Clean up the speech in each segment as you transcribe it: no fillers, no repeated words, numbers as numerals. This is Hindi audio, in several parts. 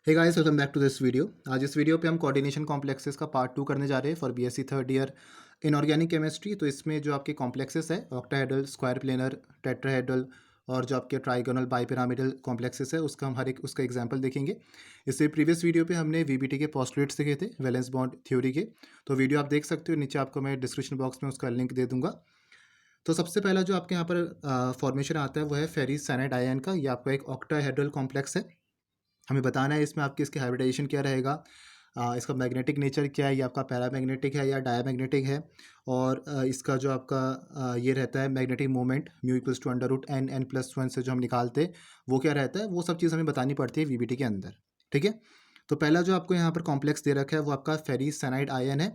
Hey guys, welcome back to this video. आज इस वीडियो पे हम कोऑर्डिनेशन कॉम्प्लेक्सेस का पार्ट 2 करने जा रहे हैं for BSc third year inorganic chemistry. तो इसमें जो आपके कॉम्प्लेक्सेस है ऑक्टाहेड्रल, स्क्वायर प्लेनर, टेट्राहेड्रल और जो आपके ट्राइगोनल बाइपिरामिडल कॉम्प्लेक्सेस है उसका हम हर एक उसका एग्जांपल देखेंगे। इससे प्रीवियस वीडियो पे हमने वीबीटी के पोस्टुलेट्स देखे थे वैलेंस बॉन्ड थ्योरी के। तो वीडियो आप देख सकते हो, नीचे आपको मैं डिस्क्रिप्शन बॉक्स में उसका लिंक दे दूंगा। तो सबसे पहला जो आपके यहाँ पर फॉर्मेशन आता है वो है फेरिस साइनाइड आयन का। ये आपका एक ऑक्टाहेड्रल कॉम्प्लेक्स है। हमें बताना है इसमें आपकी इसकी हाइब्रिडाइजेशन क्या रहेगा, इसका मैग्नेटिक नेचर क्या है, ये आपका पैरामैग्नेटिक है या डायमैग्नेटिक है, और इसका जो आपका ये रहता है magnetic moment mu equals to under root n n plus one से जो हम निकालते हैं वो क्या रहता है, वो सब चीज़ हमें बतानी पड़ती है वीबीटी के अंदर। ठीक है। तो पहला जो आपको यहाँ पर कॉम्प्लेक्स दे रखा है वो आपका फेरिस साइनाइड आयन है।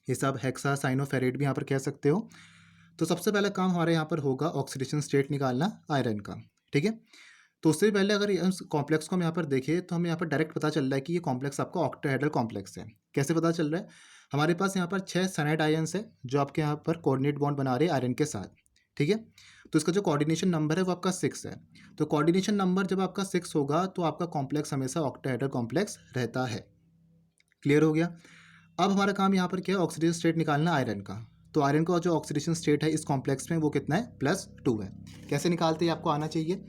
ये सब हेक्सा साइनोफेरेट भी यहाँ पर कह सकते हो। तो सबसे पहला काम हमारे यहाँ पर होगा ऑक्सीडेशन स्टेट निकालना आयरन का। ठीक है। तो उससे पहले अगर इस कॉम्प्लेक्स को हम यहाँ पर देखें तो हमें यहाँ पर डायरेक्ट पता चल रहा है कि ये कॉम्प्लेक्स आपका ऑक्टाहेड्रल कॉम्प्लेक्स है। कैसे पता चल रहा है? हमारे पास यहाँ पर 6 साइनाइड आयन्स है जो आपके यहाँ पर कोऑर्डिनेट बॉन्ड बना रहे हैं आयरन के साथ। ठीक है। तो इसका जो कोऑर्डिनेशन नंबर है वो आपका 6 है। तो कोऑर्डिनेशन नंबर जब आपका 6 होगा तो आपका कॉम्प्लेक्स हमेशा ऑक्टाहेड्रल कॉम्प्लेक्स रहता है। क्लियर हो गया? अब हमारा काम यहाँ पर क्या है, ऑक्सीडेशन स्टेट निकालना आयरन का। तो आयरन का जो ऑक्सीडेशन स्टेट है इस कॉम्प्लेक्स में वो कितना है, +2 है। कैसे निकालते हैं आपको आना चाहिए।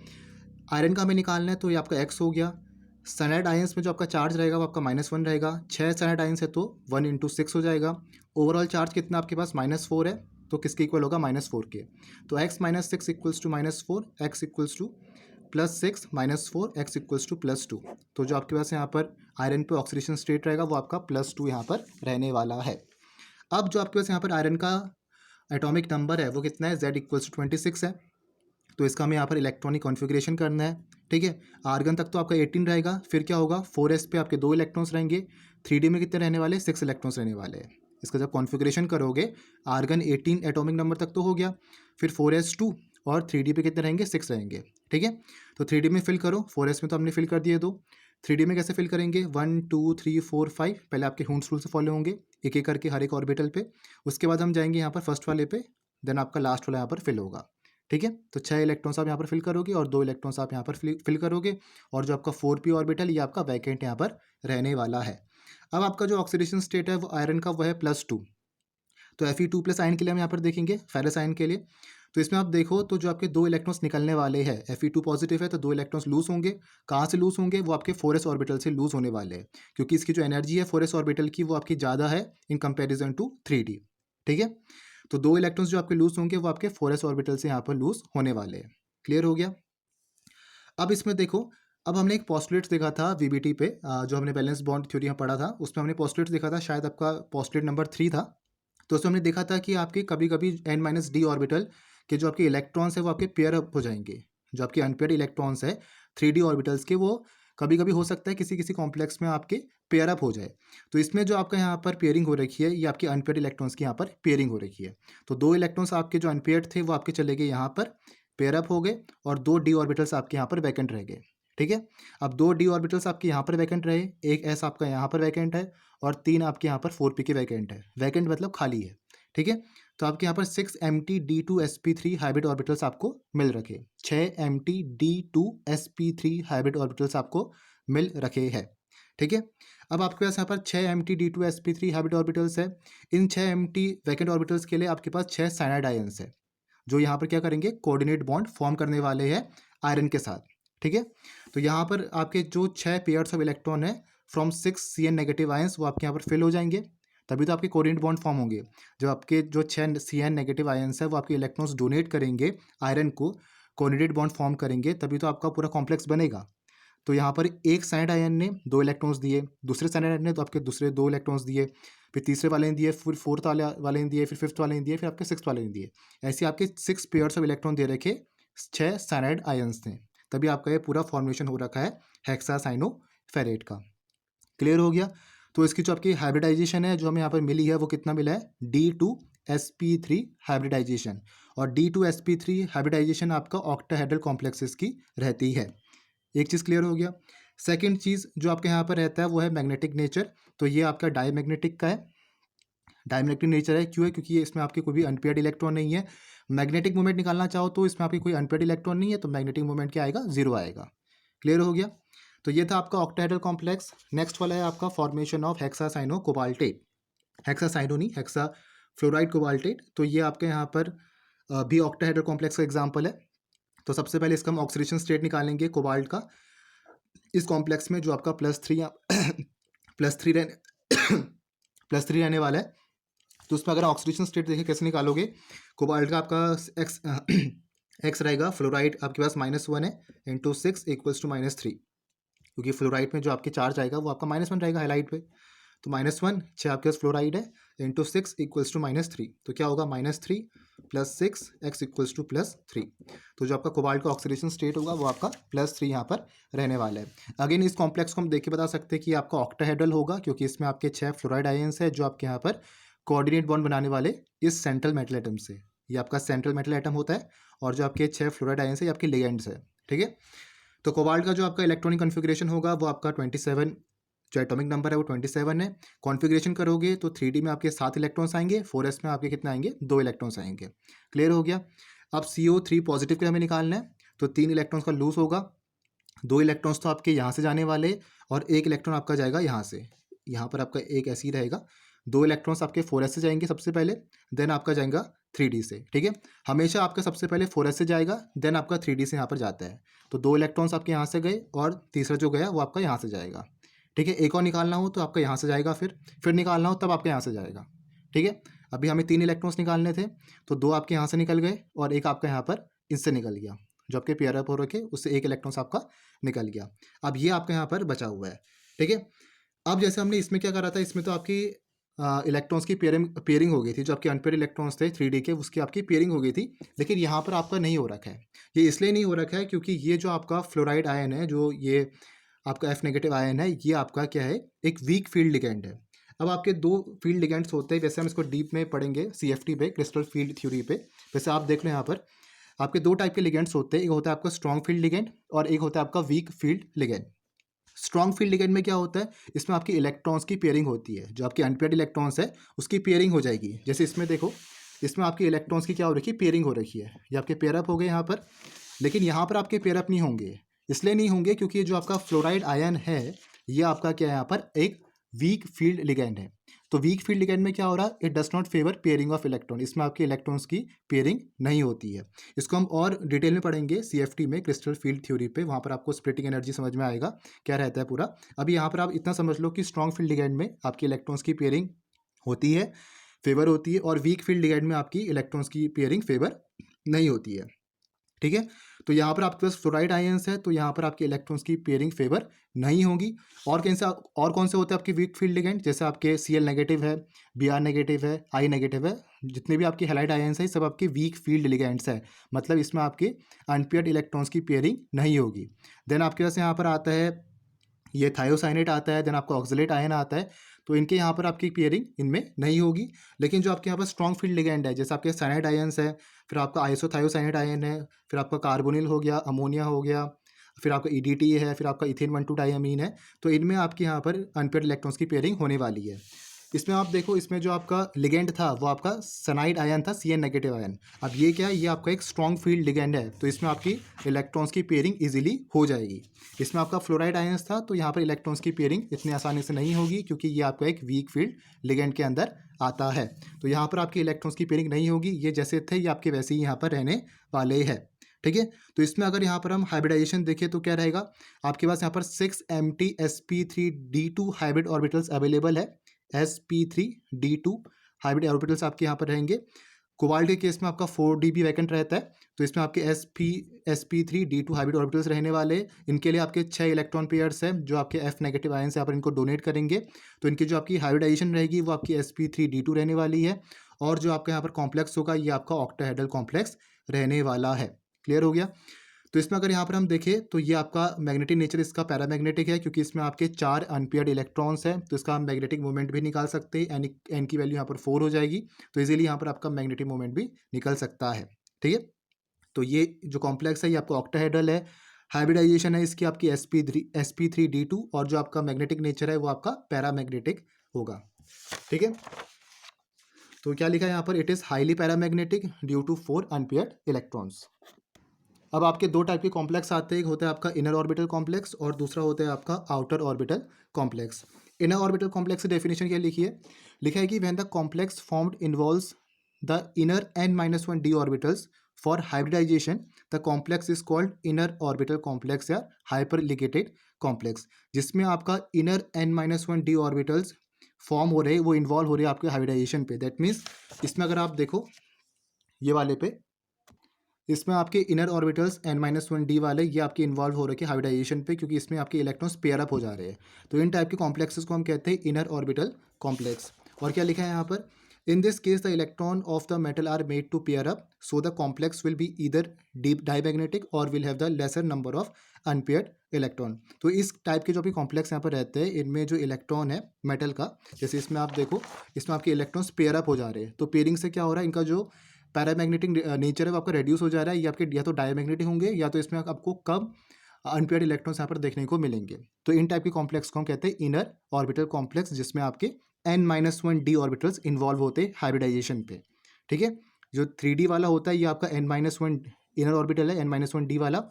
आयरन का हमें निकालना है तो ये आपका एक्स हो गया। साइनाइड आयंस में जो आपका चार्ज रहेगा वो आपका -1 रहेगा। 6 साइनाइड आयंस है तो 1 × 6 हो जाएगा। ओवरऑल चार्ज कितना आपके पास -4 है, तो किसके इक्वल होगा, -4 के। तो x - 6 equals to -4, x equals to +6 -4, x equals to +2। तो जो आपके पास यहाँ पर आयरन पे ऑक्सीडेशन स्टेट रहेगा वो आपका +2 यहाँ पर रहने वाला है। अब जो आपके पास यहाँ पर आयरन का एटॉमिक नंबर है वो कितना है, z इक्वल्स टू 26 है। तो इसका हमें यहाँ पर इलेक्ट्रॉनिक कॉन्फ़िगरेशन करना है। ठीक है। आर्गन तक तो आपका 18 रहेगा, फिर क्या होगा 4s पे आपके 2 इलेक्ट्रॉन्स रहेंगे। 3d में कितने रहने वाले, 6 इलेक्ट्रॉन्स रहने वाले हैं। इसका जब कॉन्फ़िगरेशन करोगे आर्गन 18 एटॉमिक नंबर तक तो हो गया, फिर 4s2 और 3d पे कितने रहेंगे, 6 रहेंगे। ठीक है। तो 3d में फिल करो, 4s में तो हमने फिल कर दिए दो। 3d में कैसे फिल करेंगे, 1 2 3 4 5 पहले आपके हुंस रूल से फॉलो होंगे एक एक करके हर एक ऑर्बिटल पे। उसके बाद हम जाएंगे यहाँ पर फर्स्ट वाले पे, देन आपका लास्ट वाला यहाँ पर फिल होगा। ठीक है। तो 6 इलेक्ट्रॉन्स आप यहाँ पर फिल करोगे और 2 इलेक्ट्रॉन्स आप यहाँ पर फिल करोगे, और जो आपका 4p ऑर्बिटल ये आपका वैकेंट यहाँ पर रहने वाला है। अब आपका जो ऑक्सीडेशन स्टेट है वो आयरन का वो है +2। तो Fe2+ आयन के लिए हम यहाँ पर देखेंगे फेरस आयन के लिए। तो इसमें आप देखो तो जो आपके 2 इलेक्ट्रॉन्स निकलने वाले हैं, Fe2 पॉजिटिव है तो 2 इलेक्ट्रॉन्स लूज होंगे। कहाँ से लूज होंगे, वो आपके 4s ऑर्बिटल से लूज होने वाले हैं, क्योंकि इसकी जो एनर्जी है 4s ऑर्बिटल की वो आपकी ज़्यादा है इन कंपेरिजन टू 3d। ठीक है। तो 2 इलेक्ट्रॉन्स जो आपके लूज होंगे वो आपके 4s ऑर्बिटल से यहाँ पर लूज होने वाले हैं। क्लियर हो गया? अब इसमें देखो, अब हमने एक पोस्टुलेट्स देखा था वीबीटी पे, जो हमने बैलेंस बॉन्ड थ्योरी में पढ़ा था उसमें हमने पोस्टुलेट्स देखा था, शायद आपका पोस्टुलेट नंबर 3 था। तो उसमें हमने देखा था कि आपके कभी कभी n-d ऑर्बिटल के जो आपके इलेक्ट्रॉन्स है वो आपके पेयर अप हो जाएंगे। जो आपके अनपेयर्ड इलेक्ट्रॉन्स है 3d ऑर्बिटल्स के, वो कभी कभी हो सकता है किसी किसी कॉम्प्लेक्स में आपके पेयर अप हो जाए। तो इसमें जो आपका यहाँ पर पेयरिंग हो रखी है ये आपके अनपेयर्ड इलेक्ट्रॉन्स की यहाँ पर पेयरिंग हो रखी है। तो 2 इलेक्ट्रॉन्स आपके जो अनपेयर्ड थे वो आपके चले गए यहाँ पर, पेयर अप हो गए, और 2 d ऑर्बिटल्स आपके यहाँ पर वैकेंट रह गए। ठीक है। अब 2 d ऑर्बिटल्स आपके यहाँ पर वैकेंट रहे, एक s आपका यहाँ पर वैकेंट है, और 3 आपके यहाँ पर 4p के वैकेंट है। वैकेंट मतलब खाली है। ठीक है। तो आपके यहाँ पर 6 mt d2sp3 हाइब्रिड ऑर्बिटल्स आपको मिल रखे, 6 mt d2sp3 हाइब्रिड ऑर्बिटल्स आपको मिल रखे हैं। ठीक है। अब आपके पास यहाँ पर 6 mt d2sp3 हाइब्रिड ऑर्बिटल्स है। इन 6 mt वैकेंट ऑर्बिटल्स के लिए आपके पास 6 साइनाइड आयंस है जो यहाँ पर क्या करेंगे, कोऑर्डिनेट बॉन्ड फॉर्म करने वाले हैं आयरन के साथ। ठीक है। तो यहाँ पर आपके जो 6 पेयर्स ऑफ इलेक्ट्रॉन है फ्रॉम 6 Cn नेगेटिव आयंस वो आपके यहाँ पर फिल हो जाएंगे, तभी तो आपके कोऑर्डिनेट बॉन्ड फॉर्म होंगे। जब आपके जो 6 Cn नेगेटिव आयंस है वो आपके इलेक्ट्रॉन्स डोनेट करेंगे आयरन को, कोऑर्डिनेट बॉन्ड फॉर्म करेंगे, तभी तो आपका पूरा कॉम्प्लेक्स बनेगा। तो यहाँ पर एक साइनाइड आयन ने 2 इलेक्ट्रॉन्स दिए, दूसरे साइनाइड आयन ने तो आपके दूसरे 2 इलेक्ट्रॉन्स दिए, फिर तीसरे वाले ने दिए, फिर फोर्थ वाले ने दिए, फिर फिफ्थ वाले ने दिए, फिर आपके सिक्स वाले ने दिए। ऐसे आपके 6 पेयर्स ऑफ इलेक्ट्रॉन दे रखे 6 साइनाइड आयंस थे, तभी आपका ये पूरा फॉर्मेशन हो रखा है हेक्सासाइनोफेरेट का। क्लियर हो गया? तो इसकी जो आपकी हाइब्रिडाइजेशन है जो हमें यहाँ पर मिली है वो कितना मिला है, D2sp3 हाइब्रिडाइजेशन। और D2sp3 हाइब्रिडाइजेशन आपका ऑक्टाहेड्रल कॉम्प्लेक्सेस की रहती है। एक चीज़ क्लियर हो गया। सेकंड चीज़ जो आपके यहाँ पर रहता है वो है मैग्नेटिक नेचर। तो ये आपका डायमैग्नेटिक का है। डायमैग्नेटिक नेचर है क्यों है, क्योंकि ये इसमें आपके कोई भी अनपेयर्ड इलेक्ट्रॉन नहीं है। मैग्नेटिक मूवमेंट निकालना चाहो तो इसमें आपकी कोई अनपेयर्ड इलेक्ट्रॉन नहीं है, तो मैग्नेटिक मूवमेंट क्या आएगा, 0 आएगा। क्लियर हो गया? तो ये था आपका ऑक्टाहेड्रल कॉम्प्लेक्स। नेक्स्ट वाला है आपका formation of hexacyano cobaltate, hexacyano नहीं, हेक्सा फ्लोराइड कोबाल्टेट। तो ये आपके यहाँ पर भी ऑक्टाहेड्रल कॉम्प्लेक्स का एग्जाम्पल है। तो सबसे पहले इसका हम ऑक्सीडेशन स्टेट निकालेंगे कोबाल्ट का। इस कॉम्प्लेक्स में जो आपका +3 +3 रहने +3 रहने वाला है। तो उसमें अगर ऑक्सीडेशन स्टेट देखें कैसे निकालोगे, कोबाल्ट का आपका एक्स एक्स रहेगा, फ्लोराइड आपके पास -1 है, इंटू 6 इक्वल्स टू -3, क्योंकि फ्लोराइड में जो आपके चार्ज आएगा वो आपका -1 रहेगा हाईलाइट पे। तो -1 छः आपके पास फ्लोराइड है, इंटू 6 इक्वल्स टू -3, तो क्या होगा -3 + 6 x इक्वल्स टू +3। तो जो आपका कोबाल्ट का ऑक्सीडेशन स्टेट होगा वो आपका +3 यहाँ पर रहने वाला है। अगेन इस कॉम्प्लेक्स को हम देख के बता सकते हैं कि आपका ऑक्टाहेड्रल होगा, क्योंकि इसमें आपके 6 फ्लोराइड आयन्स है जो आपके यहाँ पर कोऑर्डिनेट बॉन्ड बनाने वाले इस सेंट्रल मेटल एटम से। ये आपका सेंट्रल मेटल एटम होता है, और जो आपके 6 फ्लोराइड आयन्स है ये आपके लिगेंड्स है। ठीक है, तो कोबाल्ट का जो आपका इलेक्ट्रॉनिक कॉन्फ़िगरेशन होगा वो आपका 27, जो एटॉमिक नंबर है वो 27 है। कॉन्फ़िगरेशन करोगे तो 3D में आपके 7 इलेक्ट्रॉन्स आएंगे, 4s में आपके कितने आएंगे, 2 इलेक्ट्रॉन्स आएंगे। क्लियर हो गया। अब CO3 पॉजिटिव के हमें निकालना है, तो 3 इलेक्ट्रॉन्स का लूज होगा, 2 इलेक्ट्रॉन्स तो आपके यहाँ से जाने वाले, और 1 इलेक्ट्रॉन आपका जाएगा यहाँ से। यहाँ पर आपका एक ऐसे ही रहेगा, 2 इलेक्ट्रॉन्स आपके 4s से जाएंगे सबसे पहले, देन आपका जाएगा 3D से। ठीक है, हमेशा आपका सबसे पहले 4s से जाएगा, देन आपका 3D से यहाँ पर जाता है। तो 2 इलेक्ट्रॉन्स आपके यहाँ से गए, और तीसरा जो गया वो आपका यहाँ से जाएगा। ठीक है, एक और निकालना हो तो आपका यहाँ से जाएगा, फिर निकालना हो तब आपके यहाँ से जाएगा। ठीक है, अभी हमें 3 इलेक्ट्रॉन्स निकालने थे, तो 2 आपके यहाँ से निकल गए, और एक आपका यहाँ पर इससे निकल गया, जो आपके पेयर अप हो रखे उससे 1 इलेक्ट्रॉन्स आपका निकल गया। अब ये आपका यहाँ पर बचा हुआ है। ठीक है, अब जैसे हमने इसमें क्या करा था, इसमें तो आपकी इलेक्ट्रॉन्स की पेयरिंग हो गई थी, जो आपके अनपेयर इलेक्ट्रॉन्स थे 3D के, उसकी आपकी पेयरिंग हो गई थी। लेकिन यहाँ पर आपका नहीं हो रखा है। ये इसलिए नहीं हो रखा है क्योंकि ये जो आपका फ्लोराइड आयन है, जो ये आपका F नेगेटिव आयन है, ये आपका क्या है, एक वीक फील्ड लिगेंड है। अब आपके 2 फील्ड लिगेंड्स होते हैं, जैसे हम इसको डीप में पढ़ेंगे CFT पे, क्रिस्टल फील्ड थ्योरी पे। वैसे आप देख लो यहाँ पर आपके 2 टाइप के लिगेंड्स होते हैं, एक होता है आपका स्ट्रॉन्ग फील्ड लिगेंड, और एक होता है आपका weak field ligand. Strong field ligand में क्या होता है, इसमें आपकी इलेक्ट्रॉन्स की पेयरिंग होती है, जो आपकी अनपेयर्ड इलेक्ट्रॉन्स है उसकी पेयरिंग हो जाएगी। जैसे इसमें देखो, इसमें आपकी इलेक्ट्रॉन्स की क्या हो रखी है, पेयरिंग हो रखी है, ये आपके पेयर अप हो गए यहाँ पर। लेकिन यहाँ पर आपके पेयर अप नहीं होंगे, इसलिए नहीं होंगे क्योंकि ये जो आपका फ्लोराइड आयन है, ये आपका क्या है, यहाँ पर एक वीक फील्ड लिगेंड है। तो वीक फील्ड लिगेंड में क्या हो रहा है, it does not favour pairing of electron, इसमें आपके इलेक्ट्रॉन्स की पेयरिंग नहीं होती है। इसको हम और डिटेल में पढ़ेंगे CFT में, क्रिस्टल फील्ड थ्योरी पे, वहाँ पर आपको स्प्लिटिंग एनर्जी समझ में आएगा क्या रहता है पूरा। अभी यहाँ पर आप इतना समझ लो कि स्ट्रॉन्ग फील्ड लिगेंड में आपके इलेक्ट्रॉन्स की पेयरिंग होती है, फेवर होती है, और वीक फील्ड लिगेंड में आपकी इलेक्ट्रॉन्स की पेयरिंग फेवर नहीं होती है। ठीक है, तो यहाँ पर आपके पास फ्लोराइड आयन्स है, तो यहाँ पर आपके इलेक्ट्रॉन्स की पेयरिंग फेवर नहीं होगी। और कौन से होते हैं आपके वीक फील्ड लिगेंड, जैसे आपके Cl नेगेटिव है, Br नेगेटिव है, I नेगेटिव है, जितने भी आपके हैलाइड आयन्स हैं सब आपके वीक फील्ड लिगेंड्स है, मतलब इसमें आपके अनपेयर्ड इलेक्ट्रॉन्स की पेयरिंग नहीं होगी। देन आपके पास यहाँ पर आता है ये थायोसाइनेट आता है, देन आपका ऑक्सलेट आयन आता है, तो इनके यहाँ पर आपकी पेयरिंग इनमें नहीं होगी। लेकिन जो आपके यहाँ पर स्ट्रॉन्ग फील्ड लिगेंड है, जैसे आपके साइनाइड आयन्स है, फिर आपका आइसोथायोसाइनेट आयन है, फिर आपका कार्बोनिल हो गया, अमोनिया हो गया, फिर आपका EDTA है, फिर आपका इथेन 1,2 डायमीन है, तो इनमें आपके यहाँ पर अनपेयर्ड इलेक्ट्रॉन्स की पेयरिंग होने वाली है। इसमें आप देखो, इसमें जो आपका लिगेंड था वो आपका सनाइड आयन था, Cn नेगेटिव आयन। अब ये क्या है, ये आपका एक स्ट्रॉन्ग फील्ड लिगेंड है, तो इसमें आपकी इलेक्ट्रॉन्स की पेयरिंग इजीली हो जाएगी। इसमें आपका फ्लोराइड आयन्स था, तो यहाँ पर इलेक्ट्रॉन्स की पेयरिंग इतनी आसानी से नहीं होगी, क्योंकि ये आपका एक वीक फील्ड लिगेंड के अंदर आता है। तो यहाँ पर आपकी इलेक्ट्रॉन्स की पेयरिंग नहीं होगी, ये जैसे थे ये आपके वैसे ही यहाँ पर रहने वाले हैं। ठीक है, तो इसमें अगर यहाँ पर हम हाइब्रिडाइजेशन देखें तो क्या रहेगा, आपके पास यहाँ पर 6 empty sp3d2 hybrid orbitals available है। sp3d2 हाइब्रिड ऑर्बिटल्स आपके यहाँ पर रहेंगे। कोबाल्ट के केस में आपका 4d भी वैकेंट रहता है, तो इसमें आपके sp3d2 हाइब्रिड ऑर्बिटल्स रहने वाले। इनके लिए आपके 6 इलेक्ट्रॉन पेयर्स हैं, जो आपके F नेगेटिव आयन से यहाँ पर इनको डोनेट करेंगे। तो इनकी जो आपकी हाइब्रिडाइजेशन रहेगी वो आपकी sp3d2 रहने वाली है, और जो आपका यहाँ पर कॉम्प्लेक्स होगा ये आपका ऑक्टाहेड्रल कॉम्प्लेक्स रहने वाला है। क्लियर हो गया। तो इसमें अगर यहाँ पर हम देखें तो ये आपका मैग्नेटिक नेचर इसका पैरामैग्नेटिक है, क्योंकि इसमें आपके 4 अनपेयर्ड इलेक्ट्रॉन्स हैं, तो इसका हम मैग्नेटिक मोमेंट भी निकाल सकते हैं। एन की वैल्यू यहाँ पर 4 हो जाएगी, तो इजीली यहाँ पर आपका मैग्नेटिक मोमेंट भी निकल सकता है। ठीक है, तो ये जो कॉम्प्लेक्स है ये आपका ऑक्टाहेड्रल है। हाइब्रिडाइजेशन है इसकी आपकी sp3d2, और जो आपका मैग्नेटिक नेचर है वो आपका पैरामैग्नेटिक होगा। ठीक है, तो क्या लिखा है यहाँ पर, it is highly paramagnetic due to 4 unpaired electrons. अब आपके दो टाइप के कॉम्प्लेक्स आते हैं, एक होता है आपका इनर ऑर्बिटल कॉम्प्लेक्स और दूसरा होता है आपका outer orbital complex. Inner orbital complex की डेफिनेशन क्या लिखी है? लिखा है कि when the complex formed involves the inner n-1 d orbitals for hybridisation the complex is called inner orbital complex या हाइपरलिगेटेड कॉम्प्लेक्स। जिसमें आपका inner n-1 d orbitals form हो रहे हैं, वो इन्वॉल्व हो रहे हैं आपके हाइब्रिडाइजेशन पे। दैट मीन्स इसमें अगर आप देखो ये वाले पे, इसमें आपके इनर ऑर्बिटल्स n-1 d वाले ये आपके इन्वॉल्व हो रखे हाइब्रिडाइजेशन पे, क्योंकि इसमें आपके इलेक्ट्रॉन्स पेयर अप हो जा रहे हैं। तो इन टाइप के कॉम्प्लेक्सेस को हम कहते हैं इनर ऑर्बिटल कॉम्प्लेक्स। और क्या लिखा है यहाँ पर? In this case the electron of the metal are made to pair up, so the complex will be either deep diamagnetic और will have the lesser number of unpaired electron. तो इस टाइप के जो भी कॉम्प्लेक्स यहाँ पर रहते हैं, इनमें जो इलेक्ट्रॉन है मेटल का, जैसे इसमें आप देखो, इसमें आपके इलेक्ट्रॉन्स पेयर अप हो जा रहे हैं। तो पेयरिंग से क्या हो रहा है, इनका जो पैरामैग्नेटिक नेचर है वो आपका रेड्यूस हो जा रहा है। ये आपके या तो डायमैग्नेटिक होंगे या तो इसमें आपको कम अनपेयर्ड इलेक्ट्रॉन्स यहाँ पर देखने को मिलेंगे। तो इन टाइप के कॉम्प्लेक्स को हम कहते हैं इनर ऑर्बिटल कॉम्प्लेक्स, जिसमें आपके n-1 d ऑर्बिटल्स इन्वॉल्व होते हैं हाइब्रिडाइजेशन पे। ठीक है, जो 3D वाला होता है ये आपका n-1 इनर ऑर्बिटल है, n-1 d वाला।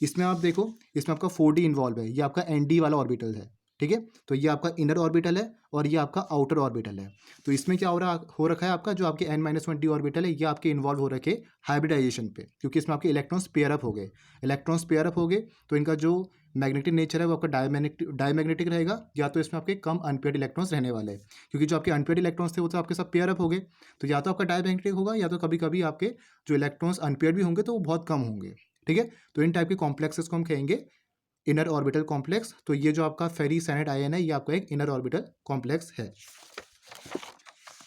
इसमें आप देखो, इसमें आपका 4D इन्वॉल्व है, ये आपका nd वाला ऑर्बिटल है। ठीक है, तो ये आपका इनर ऑर्बिटल है और ये आपका आउटर ऑर्बिटल है। तो इसमें क्या हो रखा है आपका, जो आपके n-1 d ऑर्बिटल है ये आपके इन्वॉल्व हो रखे हाइब्रिडाइजेशन पे, क्योंकि इसमें आपके इलेक्ट्रॉन्स पेयर अप हो गए। इलेक्ट्रॉन्स पेयर अप हो गए तो इनका जो मैग्नेटिक नेचर है वो आपका डायमैग्नेटिक रहेगा, या तो इसमें आपके कम अनपेयर्ड इलेक्ट्रॉन्स रहने वाले हैं, क्योंकि जो आपके अनपेयर्ड इलेक्ट्रॉन्स थे वो तो आपके सब पेयर अप हो गए। तो या तो आपका डायमैग्नेटिक होगा, या तो कभी कभी आपके जो इलेक्ट्रॉन्स अनपेयर्ड भी होंगे तो वो बहुत कम होंगे। ठीक है, तो इन टाइप के कॉम्प्लेक्सेस को हम कहेंगे इनर ऑर्बिटल कॉम्प्लेक्स। तो ये जो आपका फेरी सैनेट आयन है ये आपका एक इनर ऑर्बिटल कॉम्प्लेक्स है।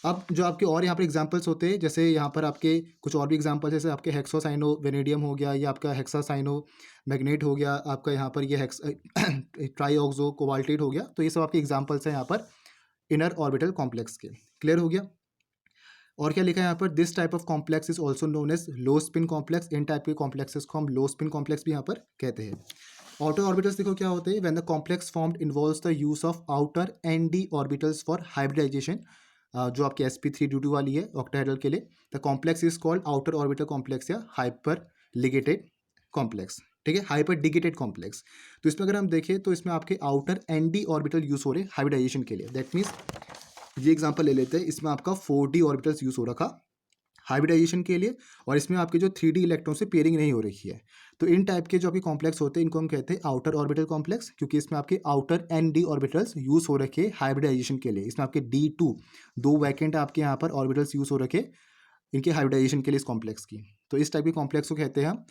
अब जो आपके और यहाँ पर एग्जांपल्स होते हैं, जैसे यहाँ पर आपके कुछ और भी एग्जांपल्स, जैसे आपके हेक्सोसाइनो वेनेडियम हो गया, या आपका हेक्सासाइनो मैग्नेट हो गया, आपका यहाँ पर ये हेक्स ट्राईऑक्सो कोबाल्टेट हो गया। तो ये सब आपके एग्जांपल्स हैं यहाँ पर इनर ऑर्बिटल कॉम्प्लेक्स के। क्लियर हो गया? और क्या लिखा है यहाँ पर? This type of complex is also known as low spin complex. इन टाइप के कॉम्प्लेक्सेस को हम लो स्पिन कॉम्प्लेक्स भी यहाँ पर कहते हैं। आउटर ऑर्बिटल्स देखो क्या होते हैं, when the complex formed involves the use of outer n-d orbitals for hybridisation. जो आपकी sp3d2 वाली है ऑक्टाहेड्रल के लिए, the complex is called outer orbital complex या हाइपर लिगेटेड कॉम्प्लेक्स। ठीक है, हाइपर डिगेटेड कॉम्प्लेक्स। तो इसमें अगर हम देखें तो इसमें आपके आउटर n-d ऑर्बिटल यूज हो रहे हाइब्रिडाइजेशन के लिए। दैट मीन्स ये एग्जांपल ले लेते हैं, इसमें आपका 4d ऑर्बिटल्स यूज हो रखा हाइब्रिडाइजेशन के लिए, और इसमें आपके जो 3D इलेक्ट्रॉन से पेयरिंग नहीं हो रही है। तो इन टाइप के जो आपके कॉम्प्लेक्स होते हैं इनको हम कहते हैं आउटर ऑर्बिटल कॉम्प्लेक्स, क्योंकि इसमें आपके आउटर n-d ऑर्बिटल्स यूज हो रखे हाइब्रिडाइजेशन के लिए। इसमें आपके d2 दो वैकेंट आपके यहाँ पर ऑर्बिटल्स यूज हो रखे इनके हाइब्रिडाइजेशन के लिए इस कॉम्प्लेक्स की। तो इस टाइप के कॉम्प्लेक्स को कहते हैं हम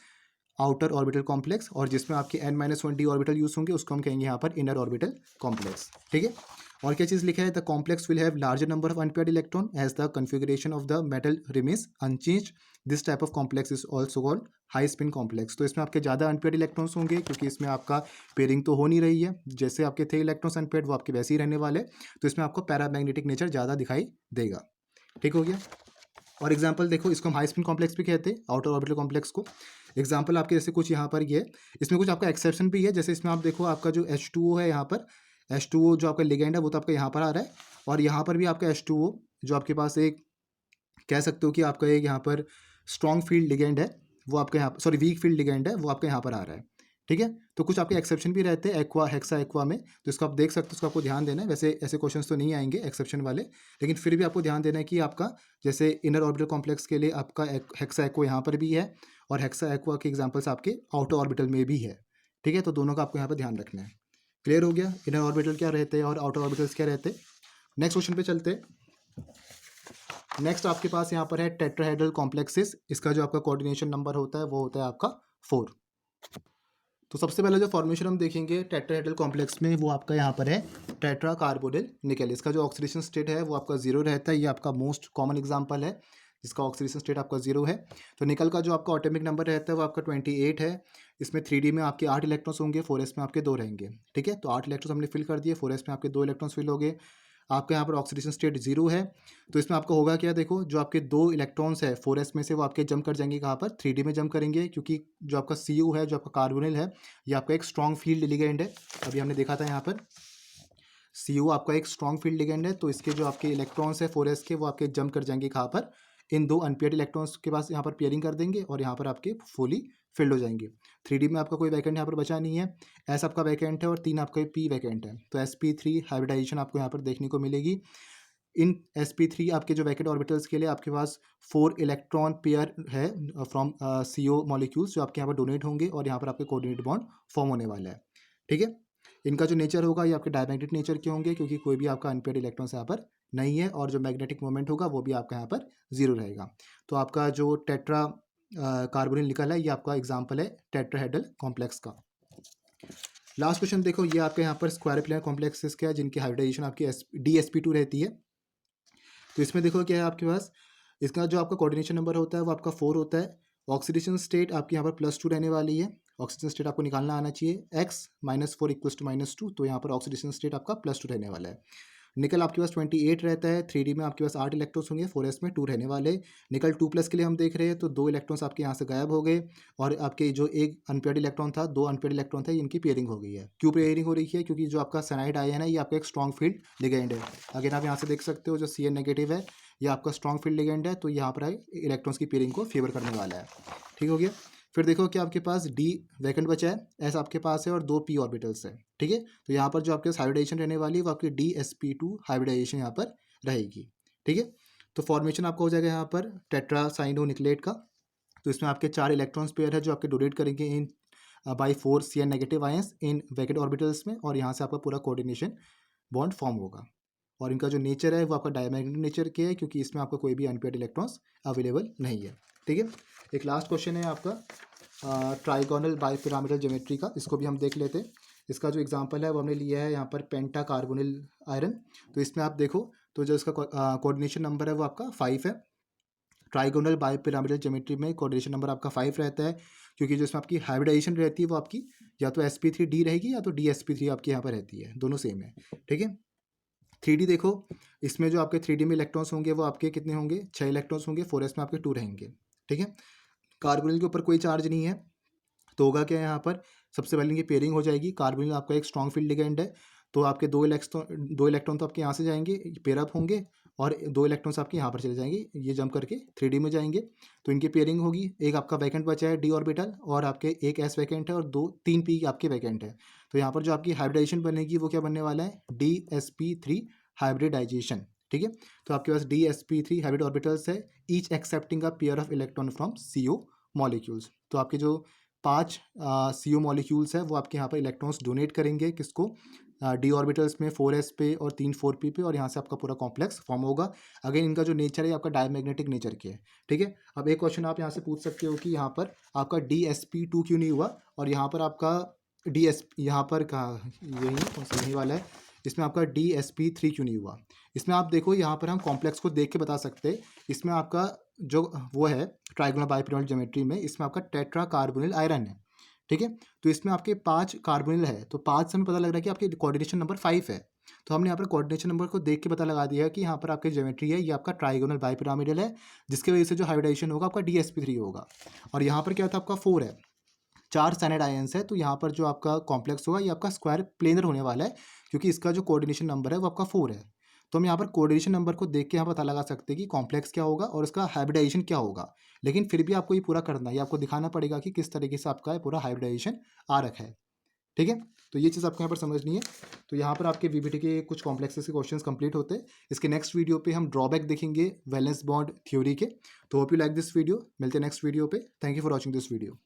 आउटर ऑर्बिटल कॉम्प्लेक्स, और जिसमें आपके n-1 d ऑर्बिटल यूज होंगे उसको हम कहेंगे यहाँ पर इनर ऑर्बिटल कॉम्प्लेक्स। ठीक है, और क्या चीज़ लिखा है? The complex will have larger number of unpaired electron as the configuration of the metal remains unchanged. This type of complex is also called high spin complex. तो इसमें आपके ज़्यादा अनपेयर्ड इलेक्ट्रॉन्स होंगे, क्योंकि इसमें आपका पेयरिंग तो हो नहीं रही है, जैसे आपके थे इलेक्ट्रॉन्स अनपेयर्ड वो आपके वैसे ही रहने वाले। तो इसमें आपको पैरामैग्नेटिक नेचर ज़्यादा दिखाई देगा। ठीक हो गया? और एग्जाम्पल देखो, इसको हम हाई स्पिन कॉम्प्लेक्स भी कहते हैं आउटर ऑर्बिटल कॉम्प्लेक्स को। एग्जाम्पल आपके जैसे कुछ यहाँ पर ये है, इसमें कुछ आपका एक्सेप्शन भी है। जैसे इसमें आप देखो, आपका जो H2O है यहाँ पर, H2O जो आपका लिगेंड है वो तो आपका यहाँ पर आ रहा है, और यहाँ पर भी आपका H2O जो आपके पास एक कह सकते हो कि आपका एक यहाँ पर स्ट्रॉन्ग फील्ड लिगेंड है, वो आपके यहाँ, सॉरी वीक फील्ड लिगेंड है, वो आपके यहाँ पर आ रहा है। ठीक है, तो कुछ आपके एक्सेप्शन भी रहते हैं एक्वा हेक्सा एक्वा में, तो इसको आप देख सकते हो, उसको आपको ध्यान देना है। वैसे ऐसे क्वेश्चंस तो नहीं आएंगे एक्सेप्शन वाले, लेकिन फिर भी आपको ध्यान देना है कि आपका जैसे इनर ऑर्बिटल कॉम्प्लेक्स के लिए आपका हेक्सा एक्वा यहाँ पर भी है, और हेक्सा एक्वा के एग्जाम्पल्स आपके आउटर ऑर्बिटल में भी है। ठीक है, तो दोनों का आपको यहाँ पर ध्यान रखना है। क्लियर हो गया? इनर ऑर्बिटल क्या रहते हैं और आउटर ऑर्बिटल्स क्या रहते हैं। नेक्स्ट क्वेश्चन पे चलते हैं। नेक्स्ट आपके पास यहाँ पर है टेट्राहेड्रल कॉम्प्लेक्सेस। इसका जो आपका कोऑर्डिनेशन नंबर होता है वो होता है आपका 4। तो सबसे पहले जो फॉर्मेशन हम देखेंगे टेट्राहेड्रल कॉम्प्लेक्स में, वो आपका यहाँ पर है टेट्रा कार्बोनिल निकेल। इसका जो ऑक्सीडेशन स्टेट है वो आपका 0 रहता है। ये आपका मोस्ट कॉमन एग्जांपल है जिसका ऑक्सीडेशन स्टेट आपका 0 है। तो निकल का जो आपका एटॉमिक नंबर रहता है वो आपका 28 है। इसमें 3D में आपके 8 इलेक्ट्रॉन्स होंगे, 4s में आपके 2 रहेंगे। ठीक है, तो 8 इलेक्ट्रॉन्स हमने फिल कर दिए, 4s में आपके 2 इलेक्ट्रॉन्स फिल हो गए। आपका यहाँ पर ऑक्सीडेशन स्टेट 0 है, तो इसमें आपका होगा क्या, देखो जो आपके 2 इलेक्ट्रॉन्स है 4s में से वो आपके जंप कर जाएंगे कहाँ पर, 3D में जंप करेंगे, क्योंकि जो आपका Cu है, जो आपका कार्बोनिल है, ये आपका एक स्ट्रॉन्ग फील्ड लिगेंड है। अभी हमने देखा था यहाँ पर Cu आपका एक स्ट्रॉन्ग फील्ड लिगेंड है, तो इसके जो आपके इलेक्ट्रॉन्स है 4s के वो आपके जंप कर जाएंगे कहाँ पर, इन 2 अनपेयर्ड इलेक्ट्रॉन्स के पास यहाँ पर पेयरिंग कर देंगे और यहाँ पर आपके फुली फिल्ड हो जाएंगे। 3D में आपका कोई वैकेंट यहाँ पर बचा नहीं है। एस आपका वैकेंट है और 3 आपका पी वैकेंट है, तो sp3 हाइब्रिडाइजेशन आपको यहाँ पर देखने को मिलेगी। इन sp3 आपके जो वैकेंट ऑर्बिटल्स के लिए आपके पास 4 इलेक्ट्रॉन पेयर है फ्रॉम CO मॉलिक्यूल्स जो आपके यहाँ पर डोनेट होंगे और यहाँ पर आपके कोऑर्डिनेट बॉन्ड फॉर्म होने वाला है। ठीक है, इनका जो नेचर होगा ये आपके डायमैग्नेटिक नेचर के होंगे, क्योंकि कोई भी आपका अनपेयर्ड इलेक्ट्रॉन्स यहाँ पर नहीं है और जो मैग्नेटिक मोमेंट होगा वो भी आपका यहाँ पर 0 रहेगा। तो आपका जो टेट्रा कार्बोनिल निकल है ये आपका एग्जाम्पल है टेट्राहेड्रल कॉम्प्लेक्स का। लास्ट क्वेश्चन देखो, ये आपके यहाँ पर स्क्वायर प्लेनर कॉम्प्लेक्सेस क्या है जिनकी हाइब्रिडाइजेशन आपकी DsP2 रहती है। तो इसमें देखो क्या है आपके पास, इसका जो आपका कोऑर्डिनेशन नंबर होता है वो आपका 4 होता है। ऑक्सीडेशन स्टेट आपकी यहाँ पर +2 रहने वाली है। ऑक्सीजन स्टेट आपको निकालना आना चाहिए, x -4 = -2, तो यहाँ पर ऑक्सीडेशन स्टेट आपका +2 रहने वाला है। निकल आपके पास 28 रहता है। 3D में आपके पास 8 इलेक्ट्रॉन्स होंगे, 4s में 2 रहने वाले। निकल 2+ के लिए हम देख रहे हैं तो 2 इलेक्ट्रॉन्स आपके यहाँ से गायब हो गए और आपके जो एक अनपेयर्ड इलेक्ट्रॉन था, 2 अनपेयर्ड इलेक्ट्रॉन थे, इनकी पेयरिंग हो गई है। क्यों पेयरिंग हो रही है? क्योंकि जो आपका साइनाइड आयन है ये आपका एक स्ट्रॉन्ग फील्ड लिगेंड है। अगर आप यहाँ से देख सकते हो जो Cn नेगेटिव है ये आपका स्ट्रॉन्ग फील्ड लिगेंड है, तो यहाँ पर इलेक्ट्रॉन्स की पेयरिंग को फेवर करने वाला है। ठीक हो गया। फिर देखो कि आपके पास D वैकेंट बचा है, S आपके पास है और 2 p ऑर्बिटल्स है। ठीक है, तो यहाँ पर जो आपके पास हाइब्रिडाइजेशन रहने वाली है वो आपकी DsP2 हाइब्रिडाइजेशन यहाँ पर रहेगी। ठीक है, तो फॉर्मेशन आपका हो जाएगा यहाँ पर टेट्रासाइनोनिक्लेट का। तो इसमें आपके 4 इलेक्ट्रॉन्स पेयर है जो आपके डोनेट करेंगे इन बाई 4 Cn नेगेटिव आयंस इन वैकेंट ऑर्बिटल्स में, और यहाँ से आपका पूरा कोऑर्डिनेशन बॉन्ड फॉर्म होगा। और इनका जो नेचर है वो आपका डायमैग्नेटिक नेचर के है, क्योंकि इसमें आपका कोई भी अनपेयर्ड इलेक्ट्रॉन्स अवेलेबल नहीं है। ठीक है, एक लास्ट क्वेश्चन है आपका ट्राइगोनल बाइपिरामिडल ज्योमेट्री का, इसको भी हम देख लेते हैं। इसका जो एग्जांपल है वो हमने लिया है यहाँ पर पेंटा कार्बोनिल आयरन। तो इसमें आप देखो तो जो इसका कोऑर्डिनेशन नंबर है वो आपका 5 है। ट्राइगोनल बाइपिरामिडल ज्योमेट्री में कोऑर्डिनेशन नंबर आपका 5 रहता है, क्योंकि जो इसमें आपकी हाइब्रिडाइजेशन रहती है वो आपकी या तो sp3d रहेगी या तो DsP3 आपकी यहाँ पर रहती है, दोनों सेम है। ठीक है, 3D देखो, इसमें जो आपके 3D में इलेक्ट्रॉन्स होंगे वो आपके कितने होंगे? 6 इलेक्ट्रॉन्स होंगे, 4s में आपके 2 रहेंगे। ठीक है, कार्बोनिल के ऊपर कोई चार्ज नहीं है, तो होगा क्या यहाँ पर? सबसे पहले इनकी पेयरिंग हो जाएगी। कार्बोनिल आपका एक स्ट्रॉन्ग फील्ड लिगेंड है, तो आपके 2 इलेक्ट्रॉन तो आपके यहाँ से जाएंगे, पेयरअप होंगे, और 2 इलेक्ट्रॉन्स आपके यहाँ पर चले जाएंगे, ये जंप करके 3D में जाएंगे, तो इनकी पेयरिंग होगी। एक आपका वैकेंट बचा है D ऑर्बिटल, और आपके एक S वैकेंट है और 3 P आपके वैकेंट है। तो यहाँ पर जो आपकी हाइब्रिडाइजेशन बनेगी वो क्या बनने वाला है? DsP3 hybridisation. ठीक है, तो आपके पास DsP3 हाइब्रिड ऑर्बिटल्स है, each accepting a pair of electron from CO molecules. तो आपके जो 5 CO मॉलिक्यूल्स है वो आपके यहाँ पर इलेक्ट्रॉन्स डोनेट करेंगे किसको? D ऑर्बिटल्स में 4s पे और 3 4p पे, और यहाँ से आपका पूरा कॉम्प्लेक्स फॉर्म होगा। अगेन इनका जो नेचर है आपका डायमैग्नेटिक नेचर के है। ठीक है, अब एक क्वेश्चन आप यहाँ से पूछ सकते हो कि यहाँ पर आपका DsP2 क्यों नहीं हुआ, और यहाँ पर आपका यहाँ पर कहाँ, यही वाला है, इसमें आपका DsP3 क्यों नहीं हुआ? इसमें आप देखो यहाँ पर हम कॉम्प्लेक्स को देख के बता सकते हैं। इसमें आपका जो वो है ट्राइगोनल बाइपिरामिडल ज्योमेट्री में, इसमें आपका टेट्रा कार्बोनिल आयरन है। ठीक है, तो इसमें आपके 5 कार्बोनिल है, तो 5 से हमें पता लग रहा है कि आपके कोऑर्डिनेशन नंबर 5 है। तो हमने यहाँ पर कोऑर्डिनेशन नंबर को देख के पता लगा दिया है कि यहाँ पर आपकी ज्योमेट्री है ये आपका ट्राइगोनल बाइपिरामिडल है, जिसकी वजह से जो हाइब्रिडाइजेशन होगा आपका DsP3 होगा। और यहाँ पर क्या था आपका 4 है, 4 साइनाइड आयंस है, तो यहाँ पर जो आपका कॉम्प्लेक्स होगा ये आपका स्क्वायर प्लेनर होने वाला है, क्योंकि इसका जो कोऑर्डिनेशन नंबर है वो आपका 4 है। तो हम यहाँ पर कोऑर्डिनेशन नंबर को देख के यहाँ पता लगा सकते हैं कि कॉम्प्लेक्स क्या होगा और उसका हाइब्रिडाइजेशन क्या होगा। लेकिन फिर भी आपको ये पूरा करना है, ये आपको दिखाना पड़ेगा कि किस तरीके से आपका पूरा हाइब्रिडाइजेशन आ रखा है। ठीक है, तो ये चीज़ आपको यहाँ पर समझनी है। तो यहाँ पर आपके VBT के कुछ कॉम्प्लेक्सेस के क्वेश्चंस कंप्लीट होते हैं। इसके नेक्स्ट वीडियो पे हम ड्रॉबैक देखेंगे वैलेंस बॉन्ड थ्योरी के। तो hope you like this video, मिलते हैं नेक्स्ट वीडियो पे। Thank you for watching this video.